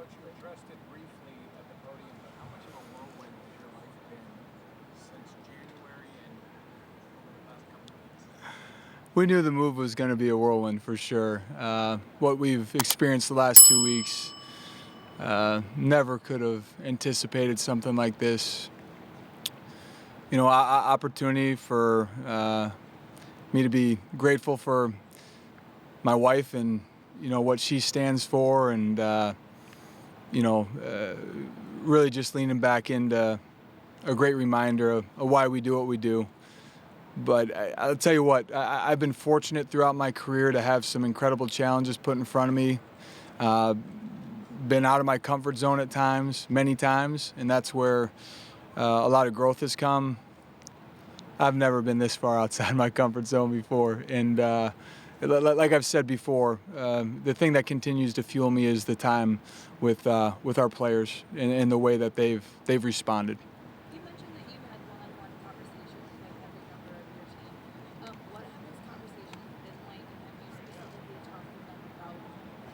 Coach, you addressed it briefly at the podium, but how much of a whirlwind has your life been since January and over the past couple of weeks? We knew the move was going to be a whirlwind for sure. What we've experienced the last 2 weeks, never could have anticipated something like this. You know, opportunity for me to be grateful for my wife and, you know, what she stands for, and, you know, really just leaning back into a great reminder of why we do what we do. But I'll tell you what, I've been fortunate throughout my career to have some incredible challenges put in front of me. Been out of my comfort zone at times, many times, and that's where a lot of growth has come. I've never been this far outside my comfort zone before. And like I've said before, the thing that continues to fuel me is the time with our players and the way that they've responded. You mentioned that you've had one-on-one conversations with every member of your team. What have those conversations been like, and have you specifically talked to them about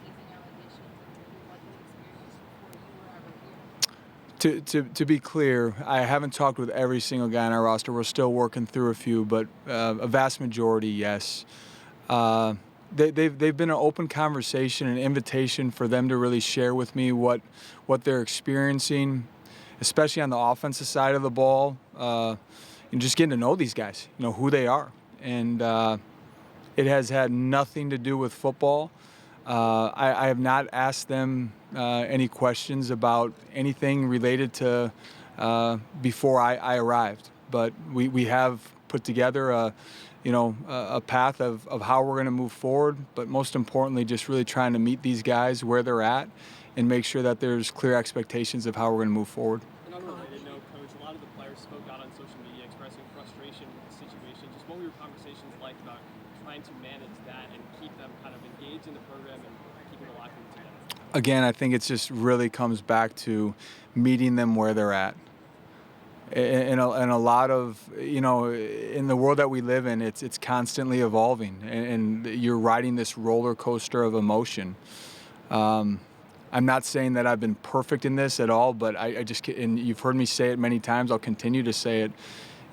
hazing allegations and maybe what you experienced before you were ever here? To be clear, I haven't talked with every single guy on our roster. We're still working through a few, but a vast majority, yes. They've been an open conversation, an invitation for them to really share with me what they're experiencing, especially on the offensive side of the ball, and just getting to know these guys, you know, who they are. And it has had nothing to do with football. I have not asked them any questions about anything related to before I arrived, but we have put together a path of how we're going to move forward, but most importantly, just really trying to meet these guys where they're at and make sure that there's clear expectations of how we're going to move forward. And on a related note, Coach, a lot of the players spoke out on social media expressing frustration with the situation. Just what were your conversations like about trying to manage that and keep them kind of engaged in the program and keeping the locker room together? Again, I think it just really comes back to meeting them where they're at. And a lot of, you know, in the world that we live in, it's constantly evolving, and you're riding this roller coaster of emotion. I'm not saying that I've been perfect in this at all, but I just, and you've heard me say it many times, I'll continue to say it.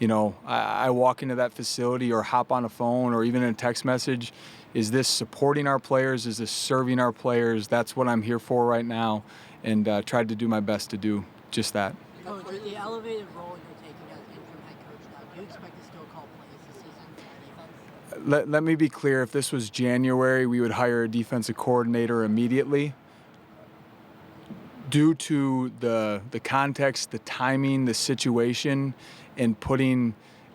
You know, I walk into that facility or hop on a phone or even in a text message. Is this supporting our players? Is this serving our players? That's what I'm here for right now, and tried to do my best to do just that. Coach, with the elevated role you're taking as interim head coach now, do you expect to still call plays this season for defense? Let me be clear. If this was January, we would hire a defensive coordinator immediately. Due to the context, the timing, the situation, and putting,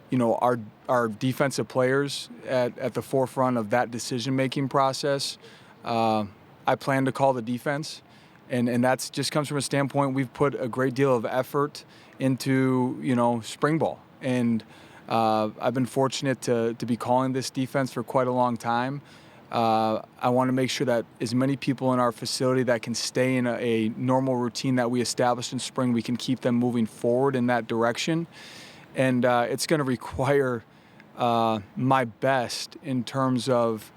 you know, our defensive players at the forefront of that decision-making process, I plan to call the defense. And that's just comes from a standpoint, we've put a great deal of effort into, you know, spring ball. And I've been fortunate to be calling this defense for quite a long time. I want to make sure that as many people in our facility that can stay in a normal routine that we established in spring, we can keep them moving forward in that direction. And it's going to require my best in terms of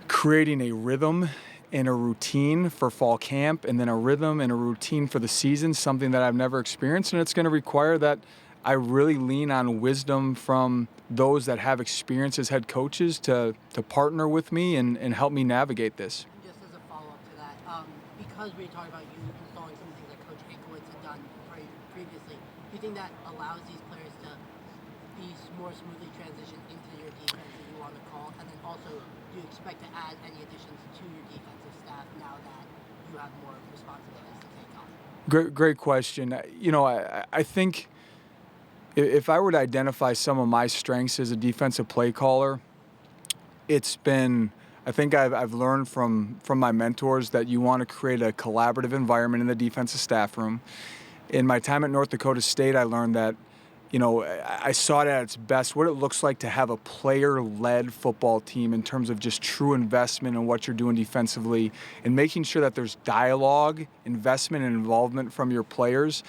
creating a rhythm and a routine for fall camp, and then a rhythm and a routine for the season, something that I've never experienced. And it's going to require that I really lean on wisdom from those that have experience as head coaches to partner with me and help me navigate this. And just as a follow-up to that, because we talked about you installing some things that Coach Ankowitz had done previously, do you think that allows these players to be more smoothly transition into your defense that you want to call? And then also, do you expect to add any additions to your defensive staff now that you have more responsibilities to take on? Great question. You know, I think if I were to identify some of my strengths as a defensive play caller, it's been, I think I've learned from my mentors that you want to create a collaborative environment in the defensive staff room. In my time at North Dakota State, I learned that, you know, I saw it at its best, what it looks like to have a player-led football team in terms of just true investment in what you're doing defensively and making sure that there's dialogue, investment, and involvement from your players.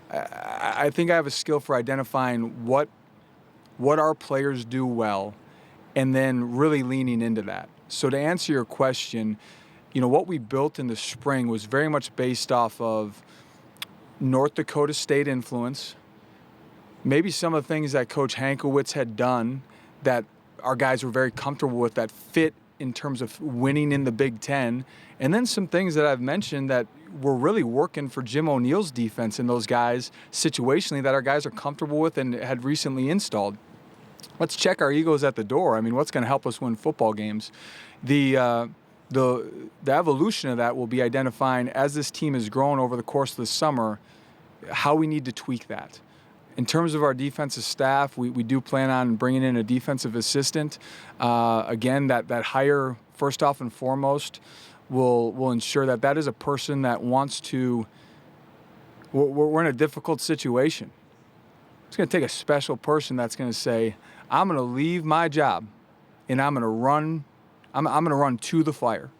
I think I have a skill for identifying what our players do well and then really leaning into that. So to answer your question, what we built in the spring was very much based off of North Dakota State influence, maybe some of the things that Coach Hankowitz had done that our guys were very comfortable with, that fit in terms of winning in the Big Ten, and then some things that I've mentioned that were really working for Jim O'Neill's defense and those guys situationally that our guys are comfortable with and had recently installed. Let's check our egos at the door. I mean, what's going to help us win football games? The evolution of that will be identifying as this team has grown over the course of the summer how we need to tweak that. In terms of our defensive staff, we do plan on bringing in a defensive assistant. Again, that hire, first off and foremost, will ensure that is a person that wants to. We're in a difficult situation. It's going to take a special person that's going to say, I'm going to leave my job and I'm going to run. I'm going to run to the fire.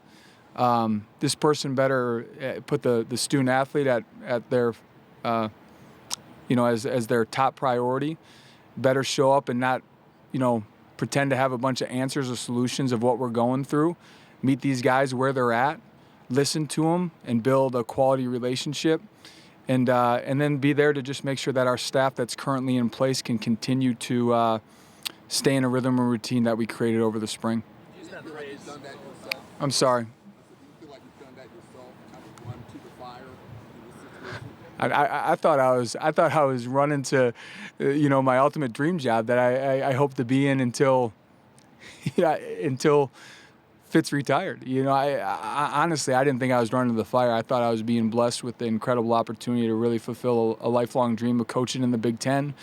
This person better put the student athlete at their as their top priority, better show up and not, pretend to have a bunch of answers or solutions of what we're going through. Meet these guys where they're at, listen to them, and build a quality relationship. And then be there to just make sure that our staff that's currently in place can continue to stay in a rhythm and routine that we created over the spring. Use that phrase. Done that yourself? I'm sorry. Do you feel like you've done that yourself, kind of run to the fire in this situation? I thought I was running to, my ultimate dream job that I hope to be in until Fitz retired. I honestly, I didn't think I was running to the fire. I thought I was being blessed with the incredible opportunity to really fulfill a lifelong dream of coaching in the Big Ten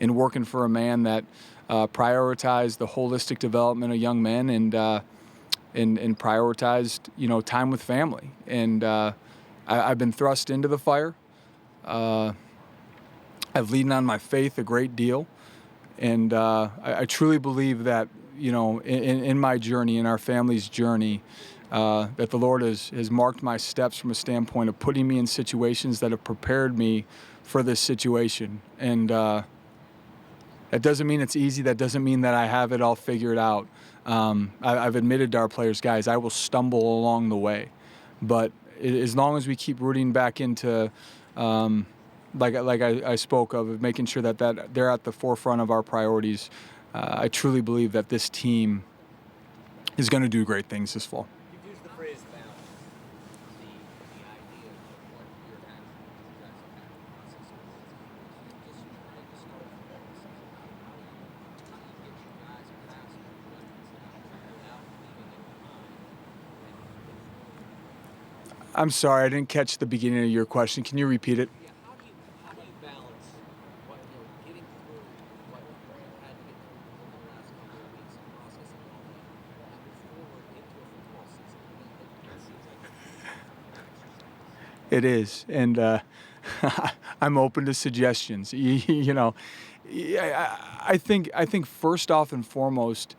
and working for a man that prioritized the holistic development of young men and prioritized, time with family. And I've been thrust into the fire. I've leaned on my faith a great deal. And I truly believe that, in my journey, in our family's journey, that the Lord has marked my steps from a standpoint of putting me in situations that have prepared me for this situation. And that doesn't mean it's easy. That doesn't mean that I have it all figured out. I've admitted to our players, guys, I will stumble along the way. But as long as we keep rooting back into, like I spoke of making sure that they're at the forefront of our priorities, I truly believe that this team is going to do great things this fall. You've used the phrase balance. The idea of what your actions you guys have had in the process of this. Can you just try to start from that decision? How do you get your guys past what it's without leaving it behind? I'm sorry, I didn't catch the beginning of your question. Can you repeat it? Yeah, how do you balance what you're getting through what you had to get through over the last couple of weeks in process of all that and move forward into a football season? It seems like It is, and I'm open to suggestions. I think first off and foremost,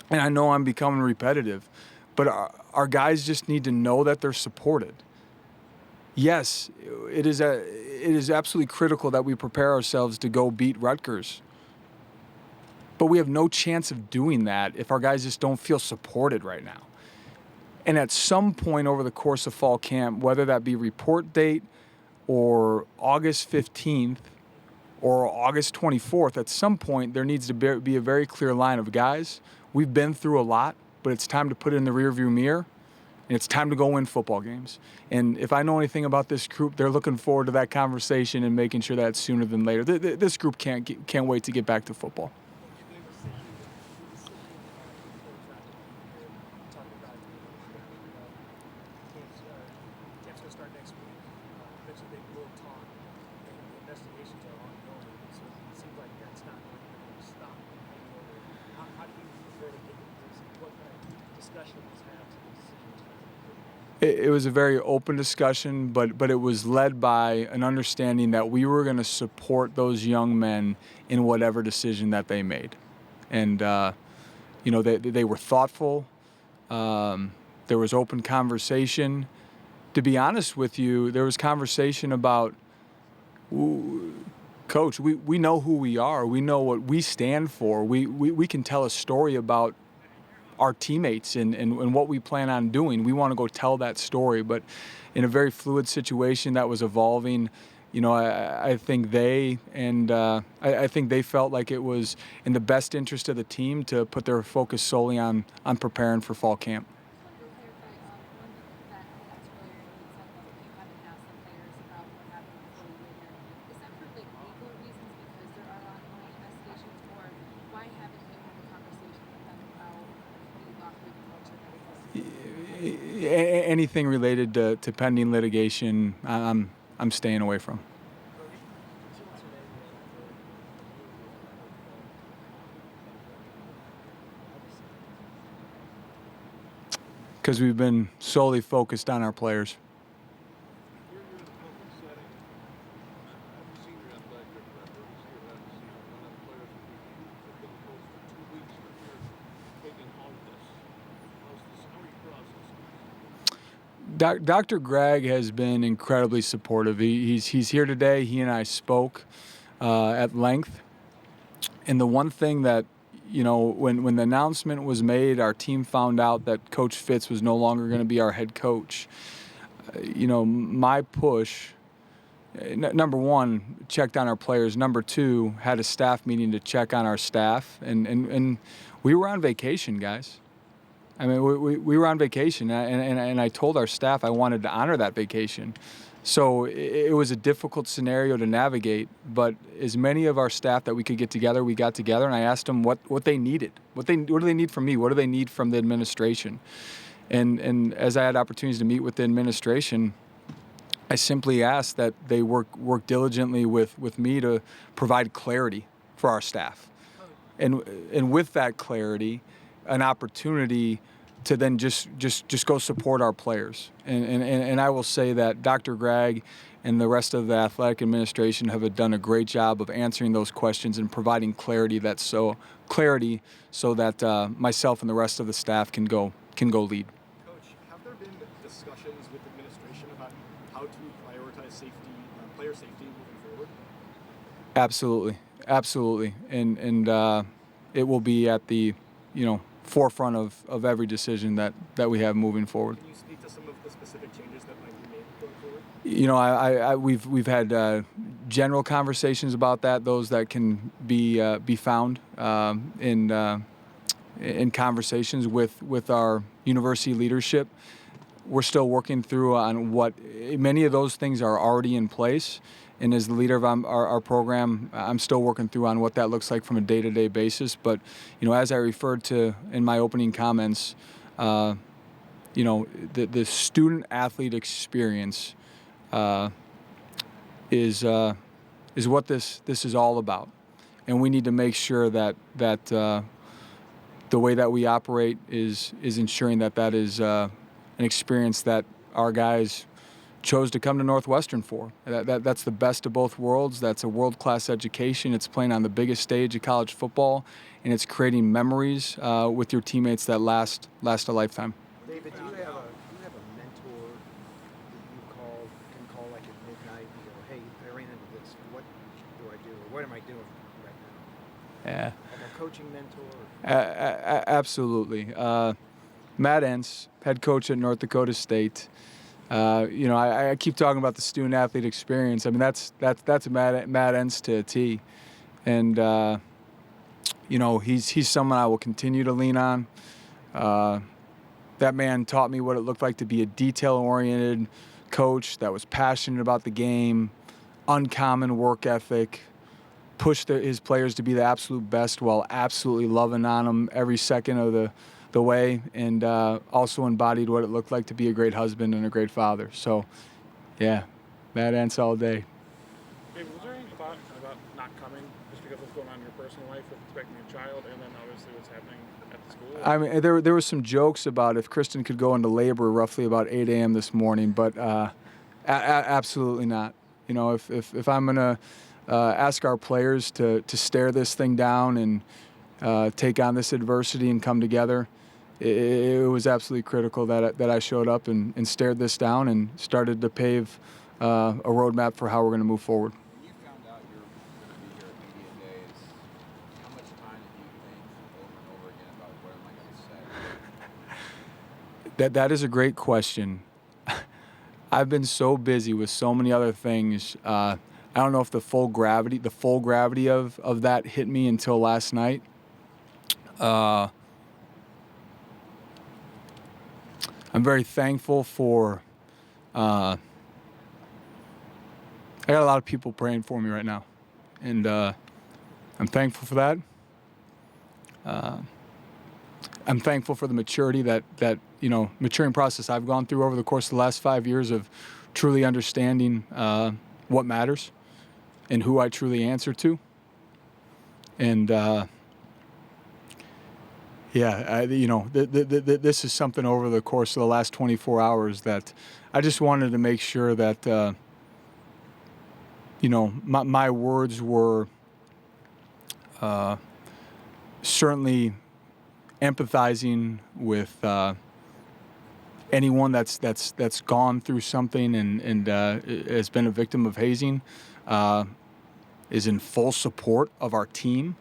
and I know I'm becoming repetitive, but our guys just need to know that they're supported. Yes, it is absolutely critical that we prepare ourselves to go beat Rutgers. But we have no chance of doing that if our guys just don't feel supported right now. And at some point over the course of fall camp, whether that be report date or August 15th or August 24th, at some point there needs to be a very clear line of guys. We've been through a lot, but it's time to put it in the rearview mirror, and it's time to go win football games. And if I know anything about this group, they're looking forward to that conversation and making sure that's sooner than later. This group can't wait to get back to football. Camp's going to start next week. Eventually they will talk, and the investigations are ongoing. So it seems like that's not going to stop. How do you prepare to get into this? What kind of discussion was had to these decisions? It was a very open discussion, but it was led by an understanding that we were going to support those young men in whatever decision that they made. And, they were thoughtful. There was open conversation. To be honest with you, there was conversation about, Coach, we know who we are. We know what we stand for. We can tell a story about our teammates and what we plan on doing. We want to go tell that story, but in a very fluid situation that was evolving, I think I think they felt like it was in the best interest of the team to put their focus solely on preparing for fall camp. Just wanted to clarify, one thing that I asked earlier, you said that you haven't asked the players about what happened before you were here. Is that for like legal reasons because there are ongoing investigations, or why haven't you had a conversation with them about the locker room culture that exists? Anything related to pending litigation, I'm staying away from. Because we've been solely focused on our players. Here you're in a public setting. Have you seen your athletic director? Have you seen one of the players have been close for 2 weeks for here taking all of this? How are you processing? Dr. Gregg has been incredibly supportive. He's here today. He and I spoke at length. And the one thing that, when the announcement was made, our team found out that Coach Fitz was no longer going to be our head coach. My push, number one, checked on our players. Number two, had a staff meeting to check on our staff. And we were on vacation, guys. I mean, we were on vacation, and I told our staff I wanted to honor that vacation. So it was a difficult scenario to navigate, but as many of our staff that we could get together, we got together, and I asked them what they needed. What do they need from me? What do they need from the administration? And as I had opportunities to meet with the administration, I simply asked that they work diligently with me to provide clarity for our staff. And with that clarity, an opportunity to then just go support our players. And I will say that Dr. Gregg and the rest of the athletic administration have done a great job of answering those questions and providing clarity so that myself and the rest of the staff can go lead. Coach, have there been discussions with administration about how to prioritize safety, player safety moving forward? Absolutely. And it will be at the forefront of every decision that we have moving forward. Can you speak to some of the specific changes that might be made going forward? We've had general conversations about that, those that can be found in conversations with our university leadership. We're still working through on what many of those things are already in place. And as the leader of our program, I'm still working through on what that looks like from a day-to-day basis. But, as I referred to in my opening comments, the student-athlete experience is what this is all about. And we need to make sure that the way that we operate is ensuring that is an experience that our guys chose to come to Northwestern for. That's the best of both worlds. That's a world-class education. It's playing on the biggest stage of college football, and it's creating memories with your teammates that last a lifetime. David, do you have a mentor that you can call like at midnight and go, hey, I ran into this. What do I do? Or what am I doing right now? Yeah. Like a coaching mentor? Absolutely. Matt Entz, head coach at North Dakota State. I keep talking about the student-athlete experience. I mean, that's Matt Entz to a T. And, he's someone I will continue to lean on. That man taught me what it looked like to be a detail-oriented coach that was passionate about the game, uncommon work ethic, pushed his players to be the absolute best while absolutely loving on them every second of the way, and also embodied what it looked like to be a great husband and a great father. So, yeah, Matt Entz all day. David, was there any thought about not coming just because of what's going on in your personal life with expecting a child and then obviously what's happening at the school? I mean, there were some jokes about if Kristen could go into labor roughly about 8 a.m. this morning, but absolutely not. If I'm going to ask our players to stare this thing down and take on this adversity and come together, it was absolutely critical that I showed up and stared this down and started to pave a roadmap for how we're going to move forward. When you found out you were going to be here at Media Days, how much time did you think over and over again about what am I going to say? That is a great question. I've been so busy with so many other things. I don't know if the full gravity of that hit me until last night. I'm very thankful for. I got a lot of people praying for me right now, and I'm thankful for that. I'm thankful for the maturity maturing process I've gone through over the course of the last 5 years of truly understanding what matters and who I truly answer to. And this is something over the course of the last 24 hours that I just wanted to make sure that my words were certainly empathizing with anyone that's gone through something and has been a victim of hazing, is in full support of our team,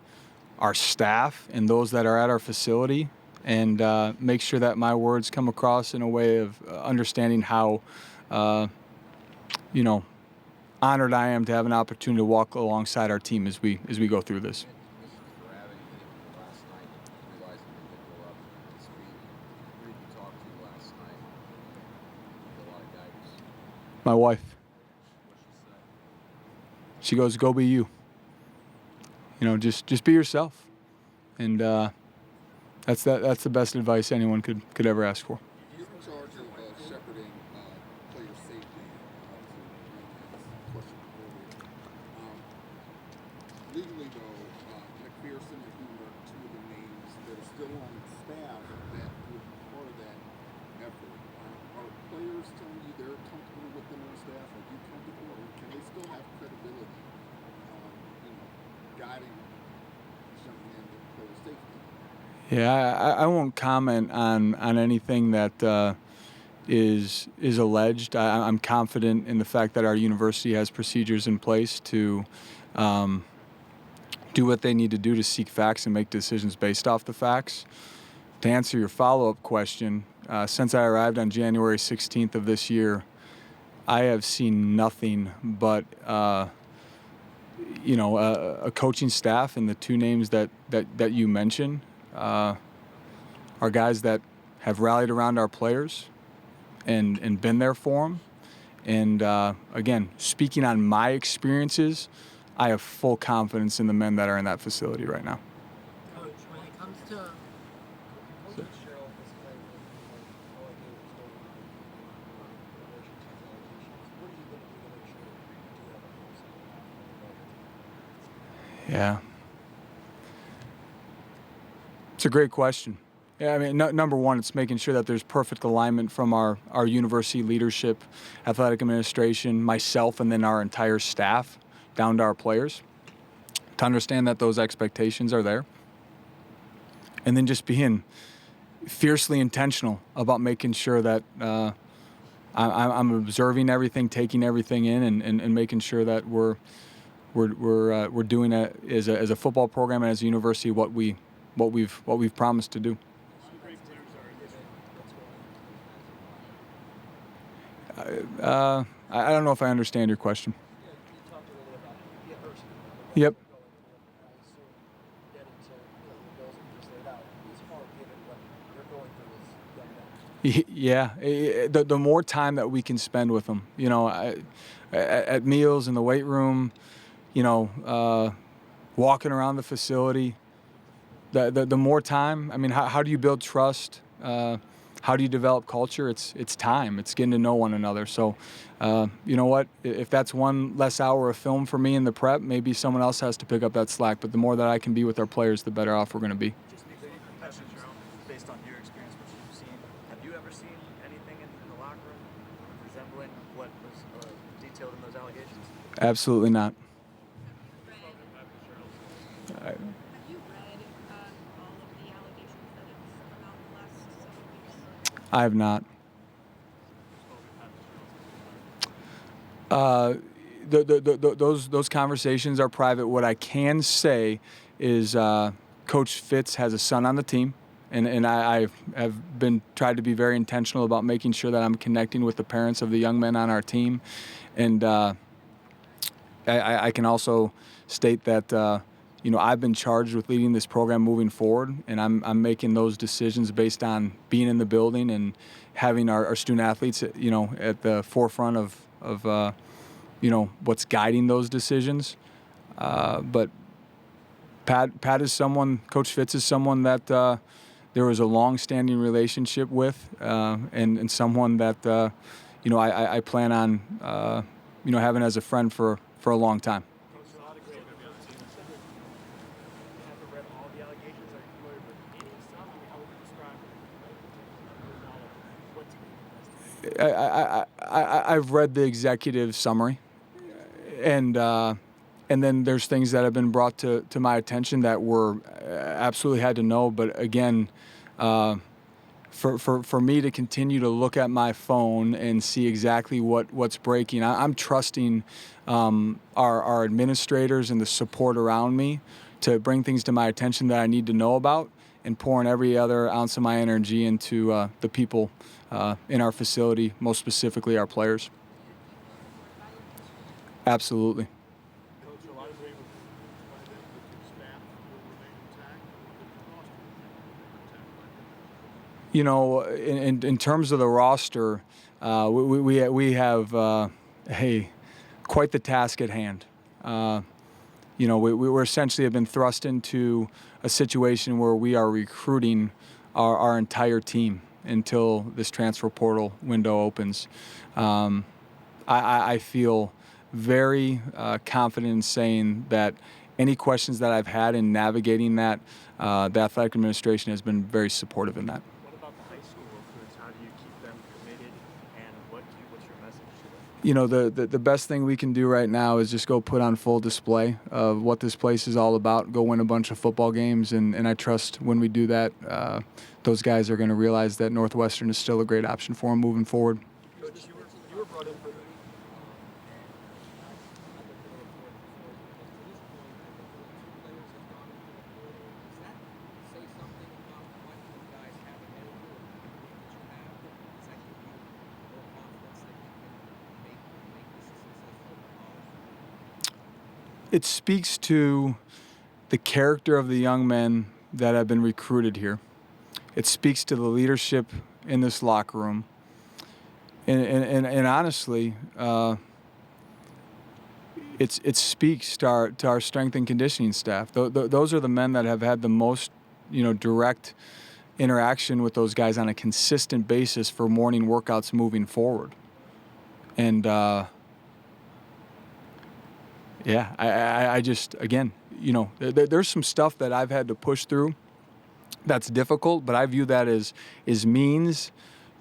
our staff, and those that are at our facility, and make sure that my words come across in a way of understanding how honored I am to have an opportunity to walk alongside our team as we go through this. Gravity hitting last night, realizing that they were up this week. Who did you talk to last night? A lot of guidance. My wife, What she said. she goes, "Go be you. Just be yourself," and that's the best advice anyone could ever ask for. You're in charge of shepherding player safety to question earlier. Legally, though, McPherson and Hoover are two of the names that are still on staff that would be part of that effort. Are players telling you they're comfortable with them on staff? Are you comfortable, or can they still have credibility, guiding these young men with player safety? Yeah, I won't comment on anything that is alleged. I'm confident in the fact that our university has procedures in place to do what they need to do to seek facts and make decisions based off the facts. To answer your follow-up question, since I arrived on January 16th of this year, I have seen nothing but a coaching staff, and the two names that you mentioned are guys that have rallied around our players and been there for them. And again, speaking on my experiences, I have full confidence in the men that are in that facility right now. Coach, when it comes to Coach Cheryl has played with all I knew was going on in relation to these allegations. What are you going to do to make sure that you do have a person? Yeah. It's a great question. Yeah, I mean, number one, it's making sure that there's perfect alignment from our university leadership, athletic administration, myself, and then our entire staff down to our players, to understand that those expectations are there. And then just being fiercely intentional about making sure that I'm observing everything, taking everything in, and making sure that we're doing it as a football program and as a university what we've promised to do. Some great players are given what's going on. I don't know if I understand your question. Yeah, you talked earlier about the adversity. Yep. Going through it, and I assume getting to the goals that you just laid out is hard given what you're going through as young men. Yeah, the more time that we can spend with them, at meals in the weight room, walking around the facility, the more time. I mean, how do you build trust? How do you develop culture? It's time. It's getting to know one another. So, you know what? If that's one less hour of film for me in the prep, maybe someone else has to pick up that slack. But the more that I can be with our players, the better off we're going to be. Just be very compassionate, Cheryl, based on your experience, what you've seen. Have you ever seen anything in the locker room resembling what was detailed in those allegations? Absolutely not. Have you read all of the allegations that have come out in the last several weeks? I have not. Those conversations are private. What I can say is Coach Fitz has a son on the team, And I have been tried to be very intentional about making sure that I'm connecting with the parents of the young men on our team. And I can also state that, I've been charged with leading this program moving forward, and I'm making those decisions based on being in the building and having our student athletes, at the forefront of what's guiding those decisions. But Pat is someone, Coach Fitz is someone that there was a long-standing relationship with, and someone that I plan on having as a friend for a long time. Coach, a lot of great people on the team. You haven't read all the allegations. Are you familiar with any stuff? I mean, how would you describe what's being investigated? I've read the executive summary, and then there's things that have been brought to my attention that were absolutely had to know. But again, for me to continue to look at my phone and see exactly what's breaking, I'm trusting our administrators and the support around me to bring things to my attention that I need to know about, and pouring every other ounce of my energy into the people in our facility, most specifically our players. Absolutely. Coach, a lot of people find out that your staff will remain intact, that your roster will remain intact. In terms of the roster, we have quite the task at hand. We're essentially have been thrust into a situation where we are recruiting our entire team until this transfer portal window opens. I feel very confident in saying that any questions that I've had in navigating that, the athletic administration has been very supportive in that. What about the high school recruits? How do you keep them committed, and what's your message to them? The best thing we can do right now is just go put on full display of what this place is all about, go win a bunch of football games, and I trust when we do that, those guys are going to realize that Northwestern is still a great option for them moving forward. Coach, you were brought in for the It speaks to the character of the young men that have been recruited here. It speaks to the leadership in this locker room. And honestly, it speaks to our strength and conditioning staff. Those are the men that have had the most, direct interaction with those guys on a consistent basis for morning workouts moving forward. And I just, again, there's some stuff that I've had to push through that's difficult, but I view that as means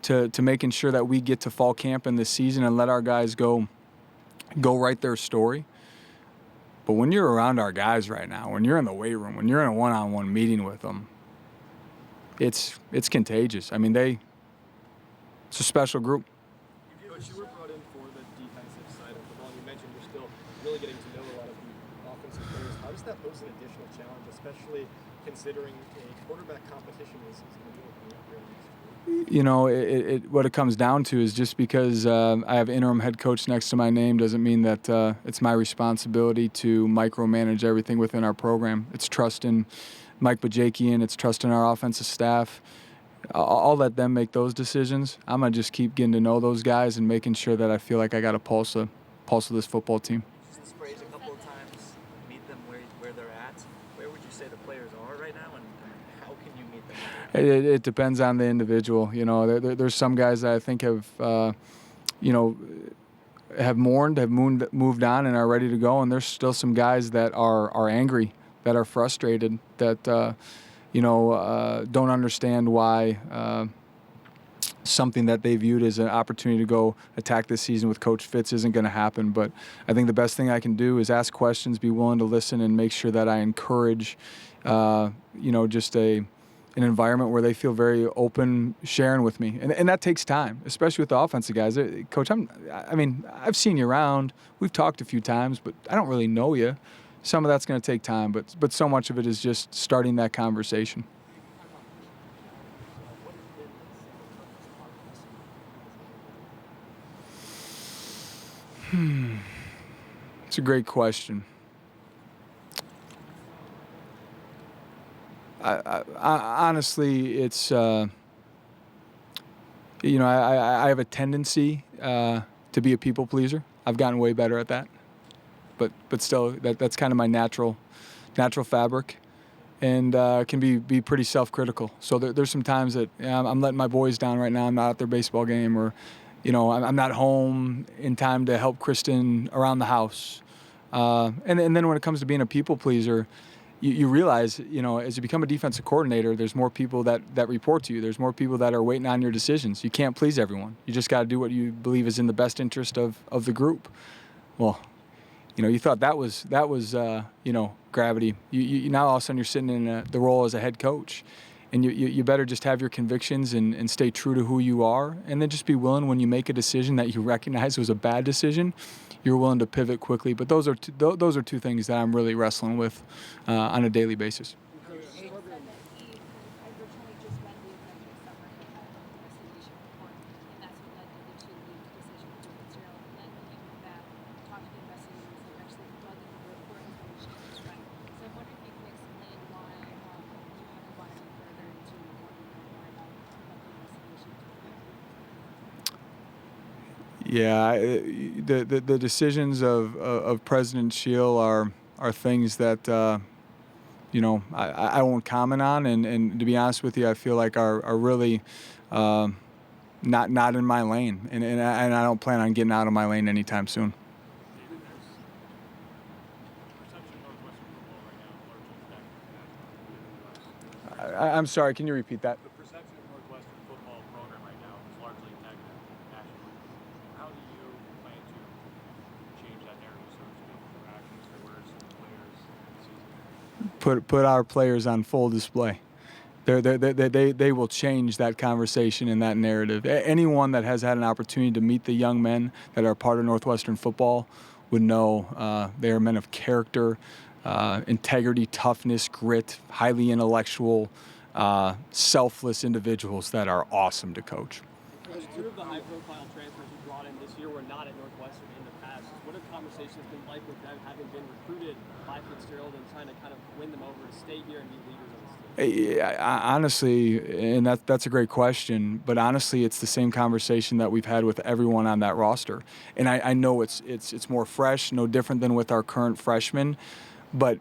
to making sure that we get to fall camp in this season and let our guys go write their story. But when you're around our guys right now, when you're in the weight room, when you're in a one-on-one meeting with them, it's contagious. I mean, it's a special group. Coach, you were brought in for the defensive side of the ball. You mentioned you're still really getting to know a lot of the offensive players. How does that pose an additional challenge, especially considering a quarterback competition is going to be opening up here next year? What it comes down to is just because I have interim head coach next to my name doesn't mean that it's my responsibility to micromanage everything within our program. It's trust in Mike Bajakian, it's trust in our offensive staff. I'll let them make those decisions. I'm going to just keep getting to know those guys and making sure that I feel like I got a pulse of this football team. Just this phrase a couple of times, meet them where they're at. Where would you say the players are right now, and how can you meet them? It depends on the individual. There's some guys that I think have, have mourned, have moved on, and are ready to go. And there's still some guys that are angry, that are frustrated, that don't understand why something that they viewed as an opportunity to go attack this season with Coach Fitz isn't going to happen. But I think the best thing I can do is ask questions, be willing to listen, and make sure that I encourage, just an environment where they feel very open sharing with me. And that takes time, especially with the offensive guys. Coach, I've seen you around. We've talked a few times, but I don't really know you. Some of that's going to take time, but so much of it is just starting that conversation. It's a great question. Honestly, it's I have a tendency to be a people pleaser. I've gotten way better at that, but still, that's kind of my natural fabric, and can be pretty self-critical. So there's some times that I'm letting my boys down right now. I'm not at their baseball game, or I'm not home in time to help Kristen around the house. And then when it comes to being a people pleaser, you realize, as you become a defensive coordinator, there's more people that report to you. There's more people that are waiting on your decisions. You can't please everyone. You just got to do what you believe is in the best interest of the group. Well, you thought that was gravity. You now all of a sudden you're sitting in the role as a head coach, and you better just have your convictions and stay true to who you are, and then just be willing when you make a decision that you recognize was a bad decision. You're willing to pivot quickly. But those are two things that I'm really wrestling with on a daily basis. He said that he had originally just read the executive summary of that investigation report, and that's what led to the 2-week decision for Fitzgerald. And then he went back, talked to the investigators, and actually dug into the report and found changes right. So I'm wondering if you can explain why you haven't gone any further into wanting to know more about the investigation. Yeah, the decisions of President Shield are things that I won't comment on, and to be honest with you, I feel like are really not in my lane, and I don't plan on getting out of my lane anytime soon. I'm sorry, can you repeat that? The perception of Northwestern football program right now is largely negative nationally. How do you plan to change that narrative, so to speak, through actions, through words, through players this season? Put our players on full display. They will change that conversation and that narrative. Anyone that has had an opportunity to meet the young men that are part of Northwestern football would know they are men of character, integrity, toughness, grit, highly intellectual, selfless individuals that are awesome to coach. Coach, two of the high-profile transfers you brought in this year were not at Northwestern in the past. What have conversations been like with them, having been recruited by Fitzgerald and trying to kind of win them over to stay here and be leaders on this team? Honestly, and that's a great question, but honestly, it's the same conversation that we've had with everyone on that roster. And I know it's more fresh, no different than with our current freshmen, but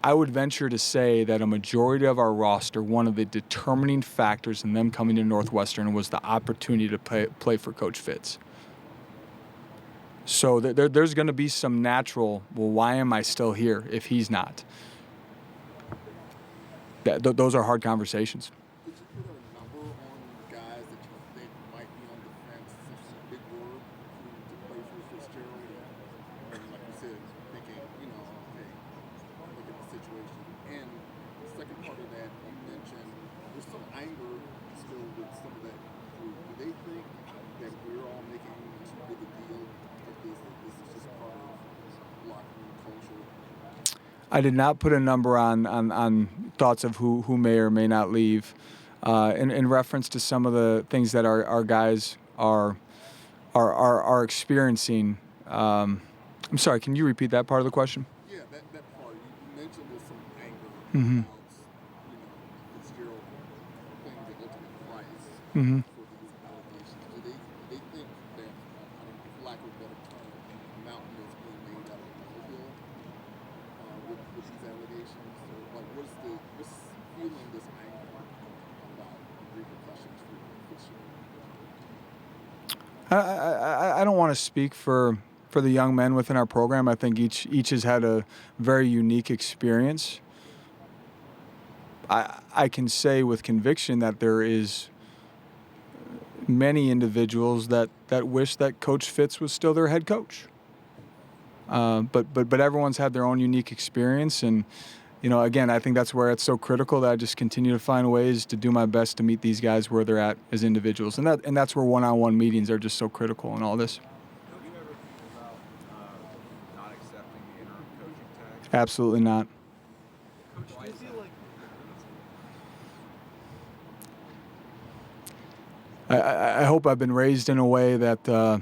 I would venture to say that a majority of our roster, one of the determining factors in them coming to Northwestern was the opportunity to play for Coach Fitz. So there's going to be some natural, well, why am I still here if he's not? Those are hard conversations. Could you put a number on guys that you think might be on the fence, since it's a big word to play for Fitzgerald? And like you said, thinking, okay, look at the situation. And the second part of that, you mentioned there's some anger still with some of that group. Do they think that we're all making too big a deal of this, that this is just part of locker room culture? I did not put a number on thoughts of who may or may not leave. In reference to some of the things that our guys are experiencing. I'm sorry, can you repeat that part of the question? Yeah, that part. You mentioned there's some anger Mm-hmm. about, Fitzgerald paying the ultimate price Mm-hmm. for these allegations. Do they think that, for lack of a better term, a mountain is being made out of a molehill with these allegations? Or like, what's fueling this anger about repercussions for Fitzgerald? I don't want to speak for the young men within our program. I think each has had a very unique experience. I can say with conviction that there is many individuals that wish that Coach Fitz was still their head coach. But everyone's had their own unique experience, and again, I think that's where it's so critical that I just continue to find ways to do my best to meet these guys where they're at as individuals, and that's where one-on-one meetings are just so critical in all this. Have you ever thought about not accepting the interim coaching tag? Absolutely not. Coach, do you feel like I hope I've been raised in a way that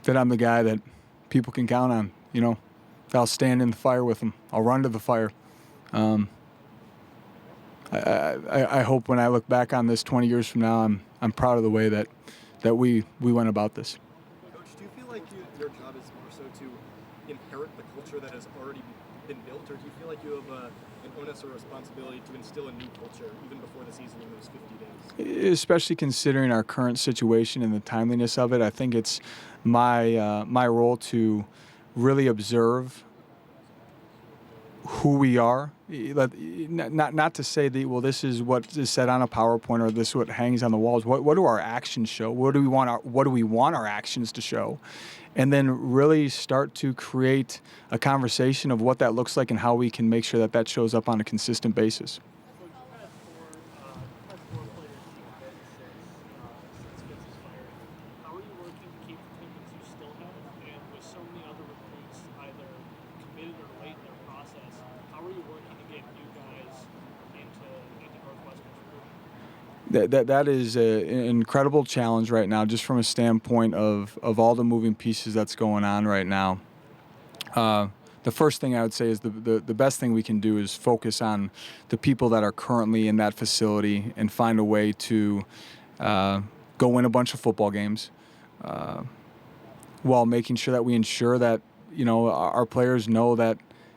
that I'm the guy that people can count on. You know, I'll stand in the fire with them. I'll run to the fire. I hope when I look back on this 20 years from now, I'm proud of the way that we went about this. Coach, do you feel like your job is more so to inherit the culture that has already been built, or do you feel like you have an onus or responsibility to instill a new culture even before the season in those 50 days? Especially considering our current situation and the timeliness of it, I think it's my role to really observe who we are. Not to say that, well, this is what is said on a PowerPoint or this is what hangs on the walls. What do our actions show? What do we want our actions to show? And then really start to create a conversation of what that looks like and how we can make sure that that shows up on a consistent basis. How are you working to keep the commitments you still have? And with so many other recruits either committed or late in their process, how are you working to get new guys into Northwestern's recruiting? That is an incredible challenge right now, just from a standpoint of all the moving pieces that's going on right now. The first thing I would say is the best thing we can do is focus on the people that are currently in that facility and find a way to go win a bunch of football games, while making sure that we ensure that, you know, our players know that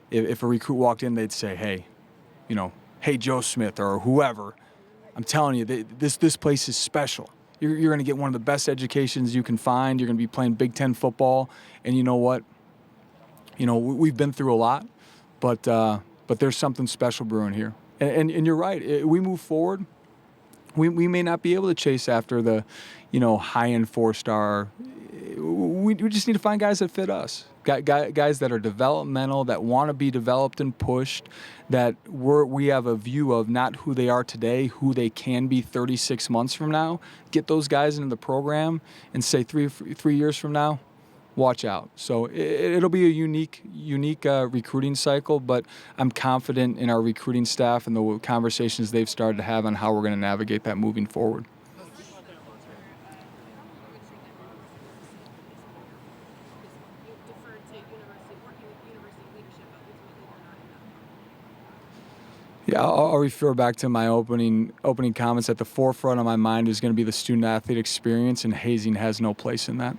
if a recruit walked in, they'd say, hey, you know, hey, Joe Smith or whoever, I'm telling you, this place is special. You're going to get one of the best educations you can find. You're going to be playing Big Ten football, and you know what? You know, we've been through a lot, but there's something special brewing here. And you're right. We move forward. We may not be able to chase after the, you know, high-end 4-star. We just need to find guys that fit us. Guys that are developmental, that want to be developed and pushed, that we have a view of not who they are today, who they can be 36 months from now. Get those guys into the program and say 3 years from now, watch out. So it'll be a unique recruiting cycle, but I'm confident in our recruiting staff and the conversations they've started to have on how we're going to navigate that moving forward. Yeah, I'll refer back to my opening comments. At the forefront of my mind is going to be the student-athlete experience, and hazing has no place in that.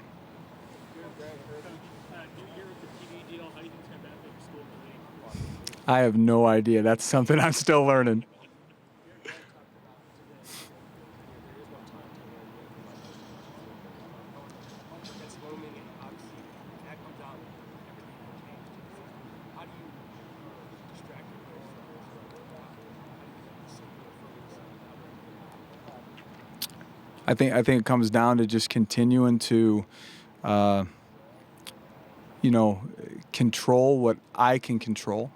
I have no idea. That's something I'm still learning. I think it comes down to just continuing to, you know, control what I can control,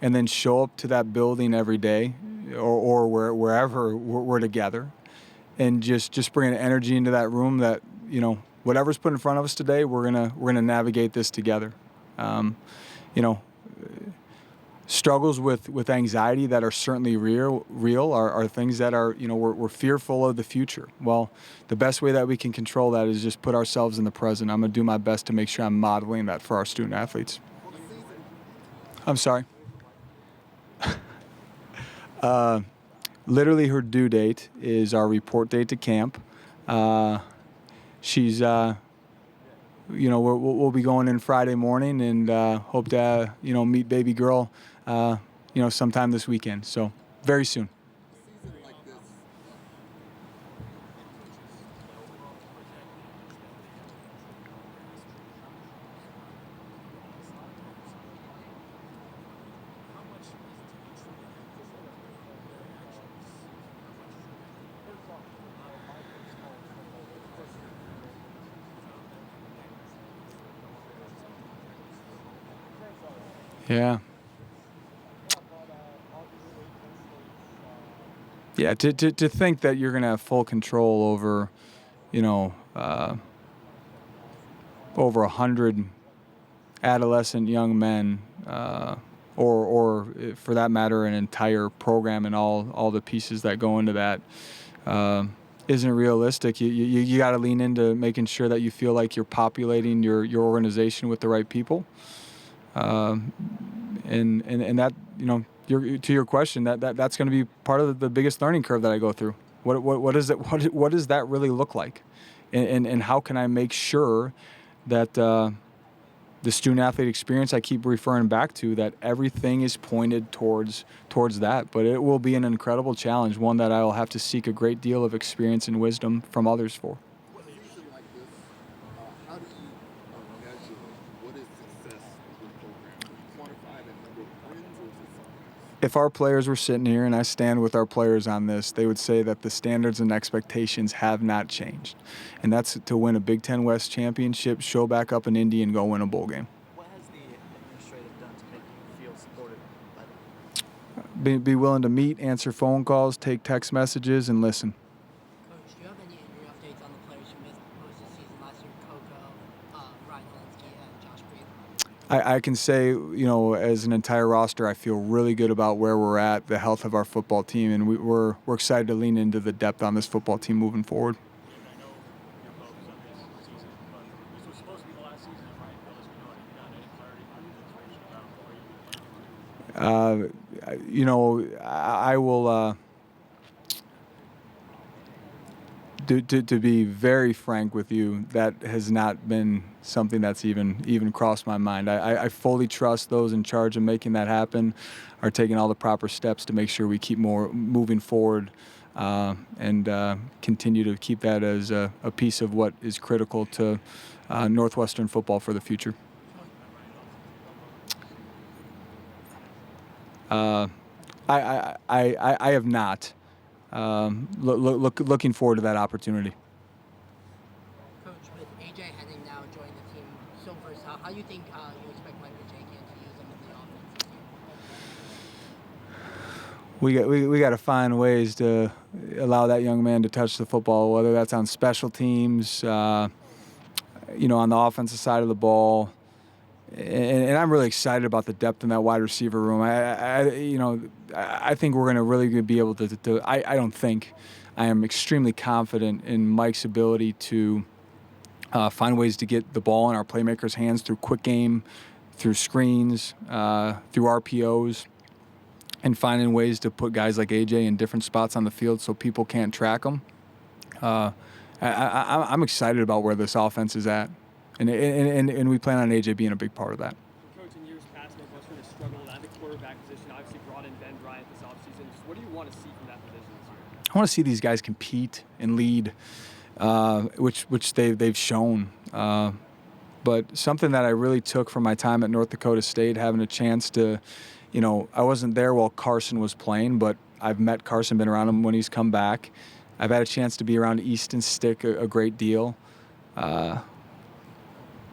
and then show up to that building every day, or wherever we're together, and just bring an energy into that room that, you know, whatever's put in front of us today, we're gonna navigate this together. You know, struggles with anxiety that are certainly real are things that are, you know, we're fearful of the future. Well, the best way that we can control that is just put ourselves in the present. I'm going to do my best to make sure I'm modeling that for our student athletes. I'm sorry. Literally her due date is our report date to camp. She's you know, we'll be going in Friday morning, and hope to you know, meet baby girl you know, sometime this weekend. So very soon. Yeah. Yeah, to think that you're going to have full control over, you know, over 100 adolescent young men, or for that matter, an entire program and all the pieces that go into that. isn't realistic. You got to lean into making sure that you feel like you're populating your organization with the right people. And that, to your question, that's going to be part of the biggest learning curve that I go through. What does that really look like, and how can I make sure that the student athlete experience I keep referring back to, that everything is pointed towards that. But it will be an incredible challenge, one that I will have to seek a great deal of experience and wisdom from others for. A season like this, how do you measure what is success with the program? Do you quantify the number of wins, or is it something else? If our players were sitting here, and I stand with our players on this, they would say that the standards and expectations have not changed. And that's to win a Big Ten West championship, show back up in Indy, and go win a bowl game. What has the administrative done to make you feel supported by them? Be willing to meet, answer phone calls, take text messages, and listen. Coach, do you have any injury updates on the players who missed most of the season last year? Coco, Ryan Olinsky, and Josh Breed. I can say, as an entire roster, I feel really good about where we're at, the health of our football team, and we're excited to lean into the depth on this football team moving forward. David, I know your focus on this season, but this was supposed to be the last season at Ryan Phillips. We know have you gotten any clarity from the administration about where you plan to? I will. To be very frank with you, that has not been something that's even crossed my mind. I fully trust those in charge of making that happen are taking all the proper steps to make sure we keep moving forward and continue to keep that as a piece of what is critical to Northwestern football for the future. I have not. Looking forward to that opportunity. Coach, with AJ Henning now joining the team so versatile, how do you think you expect Mike Jakin to use him in the offense this year? We got to find ways to allow that young man to touch the football, whether that's on special teams, on the offensive side of the ball. And I'm really excited about the depth in that wide receiver room. I think we're going to really be able to. I don't think. I am extremely confident in Mike's ability to find ways to get the ball in our playmakers' hands through quick game, through screens, through RPOs, and finding ways to put guys like AJ in different spots on the field so people can't track them. I'm excited about where this offense is at. And we plan on AJ being a big part of that. Coach, in years past, Northwestern has struggled at the quarterback position. Obviously brought in Ben Bryant this offseason. Just what do you want to see from that position this year? I want to see these guys compete and lead, which they've shown. But something that I really took from my time at North Dakota State, having a chance to, I wasn't there while Carson was playing, but I've met Carson, been around him when he's come back. I've had a chance to be around Easton Stick a great deal.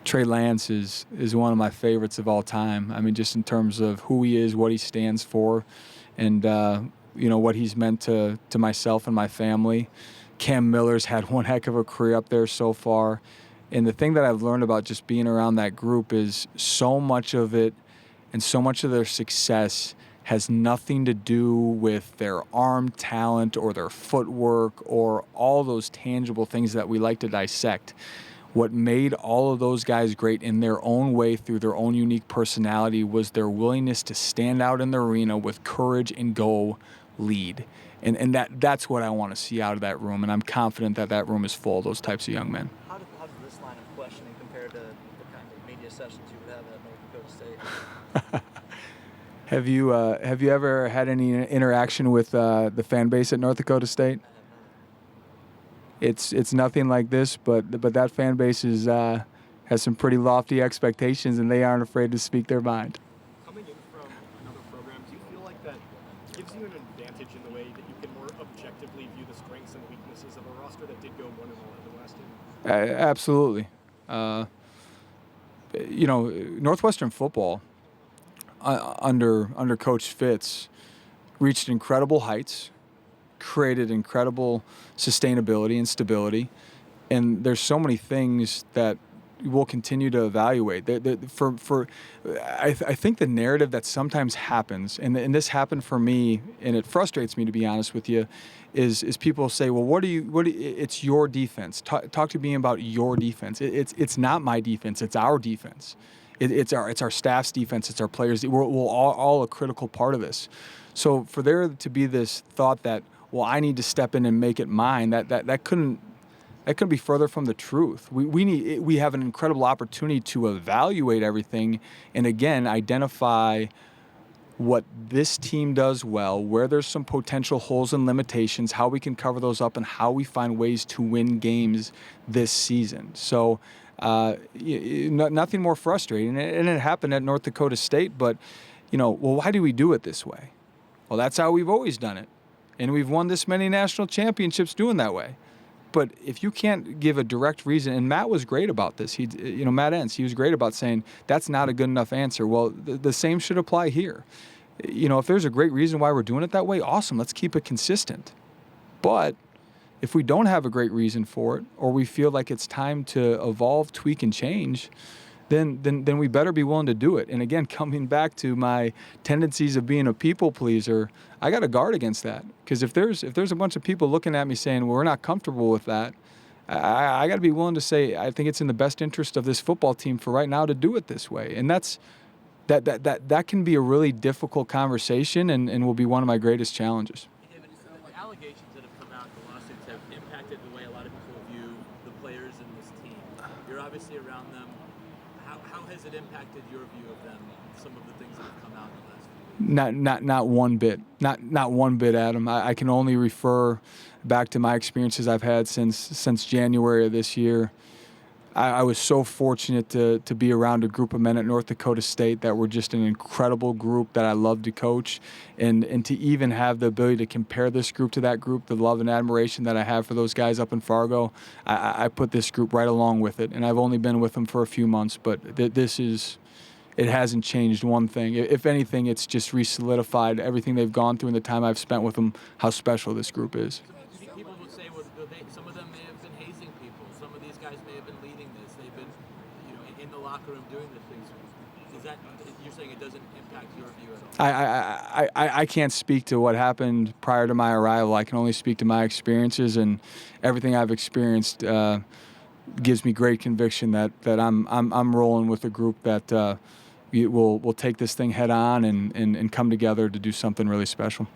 Trey Lance is one of my favorites of all time. I mean, just in terms of who he is, what he stands for, and what he's meant to myself and my family. Cam Miller's had one heck of a career up there so far. And the thing that I've learned about just being around that group is so much of it and so much of their success has nothing to do with their arm talent or their footwork or all those tangible things that we like to dissect. What made all of those guys great in their own way through their own unique personality was their willingness to stand out in the arena with courage and go lead. And that's what I want to see out of that room, and I'm confident that room is full of those types of young men. How does this line of questioning compare to the kind of media sessions you would have at North Dakota State? Have you ever had any interaction with the fan base at North Dakota State? It's nothing like this, but that fan base has some pretty lofty expectations, and they aren't afraid to speak their mind. Coming in from another program, do you feel like that gives you an advantage in the way that you can more objectively view the strengths and weaknesses of a roster that did go 1-11 last year? Absolutely. Northwestern football under Coach Fitz reached incredible heights, created incredible sustainability and stability, and there's so many things that we'll continue to evaluate. I think the narrative that sometimes happens, and this happened for me, and it frustrates me, to be honest with you, is people say, well, it's your defense. Talk to me about your defense. It's not my defense. It's our defense. It's our staff's defense. It's our players. We're all a critical part of this. So for there to be this thought that, well, I need to step in and make it mine, that couldn't be further from the truth. We have an incredible opportunity to evaluate everything and, again, identify what this team does well, where there's some potential holes and limitations, how we can cover those up, and how we find ways to win games this season. So nothing more frustrating. And it happened at North Dakota State, but, well, why do we do it this way? Well, that's how we've always done it. And we've won this many national championships doing that way. But if you can't give a direct reason, and Matt was great about this, Matt Entz, he was great about saying that's not a good enough answer. Well, the same should apply here. If there's a great reason why we're doing it that way, awesome, let's keep it consistent. But if we don't have a great reason for it, or we feel like it's time to evolve, tweak, and change, then we better be willing to do it. And again, coming back to my tendencies of being a people pleaser, I got to guard against that. Because if there's a bunch of people looking at me saying, well, we're not comfortable with that, I got to be willing to say, I think it's in the best interest of this football team for right now to do it this way. And that can be a really difficult conversation and will be one of my greatest challenges. David, the allegations that have come out, the lawsuits have impacted the way a lot of people view the players in this team. You're obviously around them. How has it impacted your view of them, some of the things that have come out in the last few weeks? Not one bit. Not one bit, Adam. I can only refer back to my experiences I've had since January of this year. I was so fortunate to be around a group of men at North Dakota State that were just an incredible group that I loved to coach, and to even have the ability to compare this group to that group, the love and admiration that I have for those guys up in Fargo, I put this group right along with it. And I've only been with them for a few months, but it hasn't changed one thing. If anything, it's just re-solidified everything they've gone through in the time I've spent with them, how special this group is. People would say, well, some of them may have been hazing people. Some of these guys may have been leading this. They've been, in the locker room doing the things. Is that, you're saying it doesn't impact your view at all? I can't speak to what happened prior to my arrival. I can only speak to my experiences, and everything I've experienced gives me great conviction that I'm rolling with a group that we'll take this thing head on and come together to do something really special.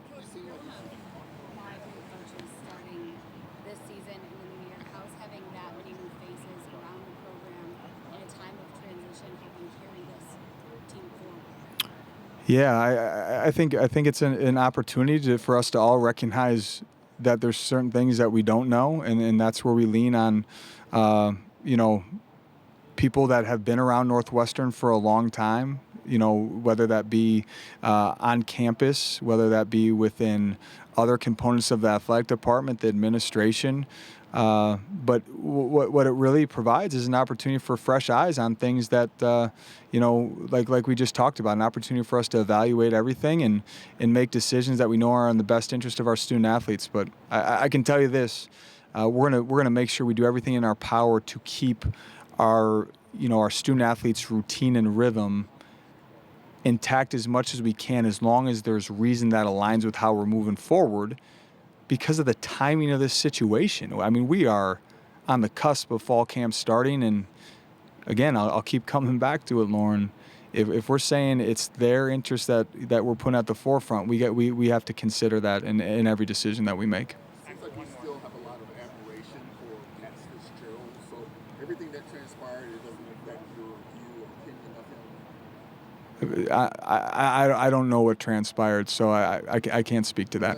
Yeah, I think it's an opportunity for us to all recognize that there's certain things that we don't know, and that's where we lean on, people that have been around Northwestern for a long time, whether that be on campus, whether that be within other components of the athletic department, the administration. But what it really provides is an opportunity for fresh eyes on things that, like we just talked about, an opportunity for us to evaluate everything and make decisions that we know are in the best interest of our student athletes. But I can tell you this, we're gonna make sure we do everything in our power to keep our student athletes' routine and rhythm intact as much as we can, as long as there's reason that aligns with how we're moving forward. Because of the timing of this situation. I mean, we are on the cusp of fall camp starting, and again, I'll keep coming back to it, Lauren. If we're saying it's their interest that we're putting at the forefront, we have to consider that in every decision that we make. Seems like we still have a lot of admiration for Pat Fitzgerald, so everything that transpired, it doesn't affect your view or opinion of him? I don't know what transpired, so I can't speak to that.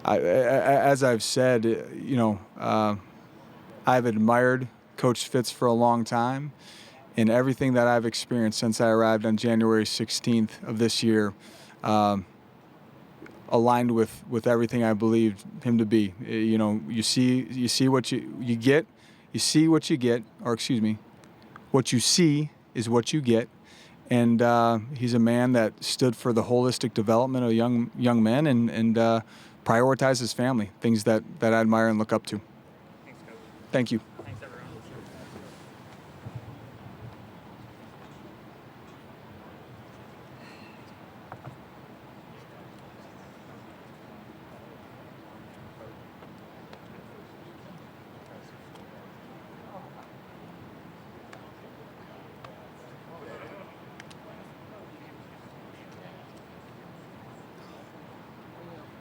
As I've said, I've admired Coach Fitz for a long time, and everything that I've experienced since I arrived on January 16th of this year aligned with everything I believed him to be. You see what you get. You see what you get, or excuse me, what you see is what you get. and he's a man that stood for the holistic development of young men and prioritized his family, things that I admire and look up to. Thanks, Coach. Thank you.